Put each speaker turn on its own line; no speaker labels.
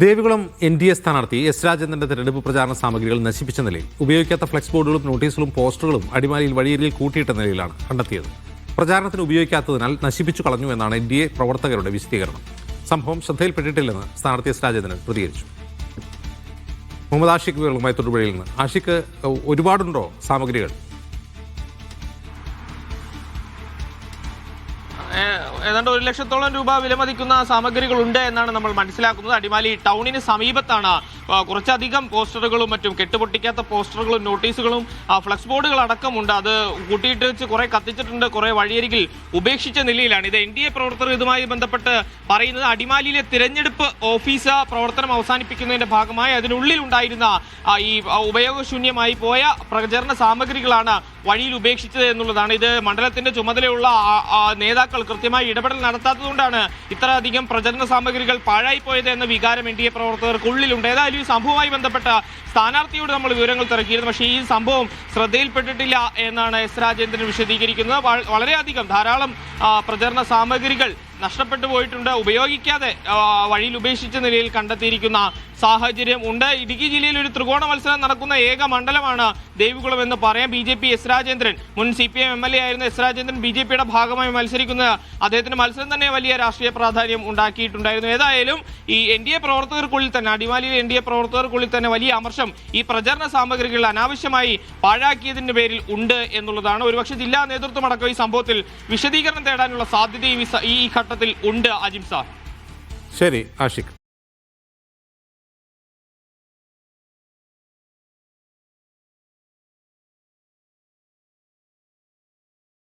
Devikulam NDA സ്ഥാനാർത്ഥി S രാജേന്ദ്രന്റെ തെരഞ്ഞെടുപ്പ് പ്രചാരണ സാമഗ്രികൾ നശിപ്പിച്ച നിലയിൽ ഉപയോഗിക്കാത്ത ഫ്ലെക്സ് ബോർഡുകളും നോട്ടീസുകളും പോസ്റ്ററുകളും അടിമാലിയിൽ വഴിയരികിൽ കൂട്ടിയിട്ട നിലയിലാണ് കണ്ടെത്തിയത്. പ്രചാരണത്തിന് ഉപയോഗിക്കാത്തതിനാൽ നശിപ്പിച്ചു കളഞ്ഞു എന്നാണ് NDA പ്രവർത്തകരുടെ വിശദീകരണം. സംഭവം ശ്രദ്ധയിൽപ്പെട്ടിട്ടില്ലെന്ന് സ്ഥാനാർത്ഥി എസ് രാജേന്ദ്രൻ പ്രതികരിച്ചു. മുഹമ്മദ് ആഷിഖ് വിവരങ്ങളുമായി തൊടുപുഴയിൽ നിന്ന്. ആഷിഖ്, ഒരുപാടുണ്ടോ സാമഗ്രികൾ?
ഏതാണ്ട് 1 ലക്ഷത്തോളം രൂപ വിലമതിക്കുന്ന സാമഗ്രികളുണ്ട് എന്നാണ് നമ്മൾ മനസ്സിലാക്കുന്നത്. അടിമാലി ടൗണിന് സമീപത്താണ് കുറച്ചധികം പോസ്റ്ററുകളും മറ്റും കെട്ടുപൊട്ടിക്കാത്ത പോസ്റ്ററുകളും നോട്ടീസുകളും ഫ്ലക്സ് ബോർഡുകൾ അടക്കമുണ്ട്. അത് കൂട്ടിയിട്ട് വെച്ച് കുറെ കത്തിച്ചിട്ടുണ്ട്, കുറെ വഴിയരികിൽ ഉപേക്ഷിച്ച നിലയിലാണ്. ഇത് NDA പ്രവർത്തകർ ഇതുമായി ബന്ധപ്പെട്ട് പറയുന്നത് അടിമാലിയിലെ തിരഞ്ഞെടുപ്പ് ഓഫീസ് പ്രവർത്തനം അവസാനിപ്പിക്കുന്നതിന്റെ ഭാഗമായി അതിനുള്ളിൽ ഉണ്ടായിരുന്ന ഈ ഉപയോഗശൂന്യമായി പോയ പ്രചരണ സാമഗ്രികളാണ് വഴിയിൽ ഉപേക്ഷിച്ചത് എന്നുള്ളതാണ്. ഇത് മണ്ഡലത്തിന്റെ ചുമതലയുള്ള നേതാക്കൾ കൃത്യമായി ഇടപെടൽ നടത്താത്തതുകൊണ്ടാണ് ഇത്രയധികം പ്രചരണ സാമഗ്രികൾ പാഴായി പോയത് എന്ന വികാരം NDA പ്രവർത്തകർക്കുള്ളിലുണ്ട്. ഏതായാലും ഈ സംഭവവുമായി ബന്ധപ്പെട്ട സ്ഥാനാർത്ഥിയോട് നമ്മൾ വിവരങ്ങൾ തിരക്കിയിരുന്നു. പക്ഷേ ഈ സംഭവം ശ്രദ്ധയിൽപ്പെട്ടിട്ടില്ല എന്നാണ് എസ് രാജേന്ദ്രൻ വിശദീകരിക്കുന്നത്. വളരെയധികം ധാരാളം പ്രചരണ സാമഗ്രികൾ നഷ്ടപ്പെട്ടു പോയിട്ടുണ്ട്, ഉപയോഗിക്കാതെ വഴിയിൽ ഉപേക്ഷിച്ച നിലയിൽ കണ്ടെത്തിയിരിക്കുന്ന സാഹചര്യം ഉണ്ട്. ഇടുക്കി ജില്ലയിൽ ഒരു ത്രികോണ മത്സരം നടക്കുന്ന ഏക മണ്ഡലമാണ് ദേവികുളം എന്ന് പറയാം. BJP എസ് രാജേന്ദ്രൻ, മുൻ CPM MLA ആയിരുന്ന എസ് രാജേന്ദ്രൻ BJPയുടെ ഭാഗമായി മത്സരിക്കുന്ന അദ്ദേഹത്തിന്റെ മത്സരം തന്നെ വലിയ രാഷ്ട്രീയ പ്രാധാന്യം ഉണ്ടാക്കിയിട്ടുണ്ടായിരുന്നു. ഏതായാലും ഈ NDA പ്രവർത്തകർക്കുള്ളിൽ തന്നെ, അടിമാലിയിലെ NDA പ്രവർത്തകർക്കുള്ളിൽ തന്നെ വലിയ അമർഷം ഈ പ്രചരണ സാമഗ്രികൾ അനാവശ്യമായി പാഴാക്കിയതിന്റെ പേരിൽ ഉണ്ട് എന്നുള്ളതാണ്. ഒരുപക്ഷെ ജില്ലാ നേതൃത്വം അടക്കം ഈ സംഭവത്തിൽ വിശദീകരണം തേടാനുള്ള സാധ്യതയും ഈ ഘട്ടത്തിൽ ഉണ്ട്. അജിം സാർ.
ശരി ആഷിഖ്.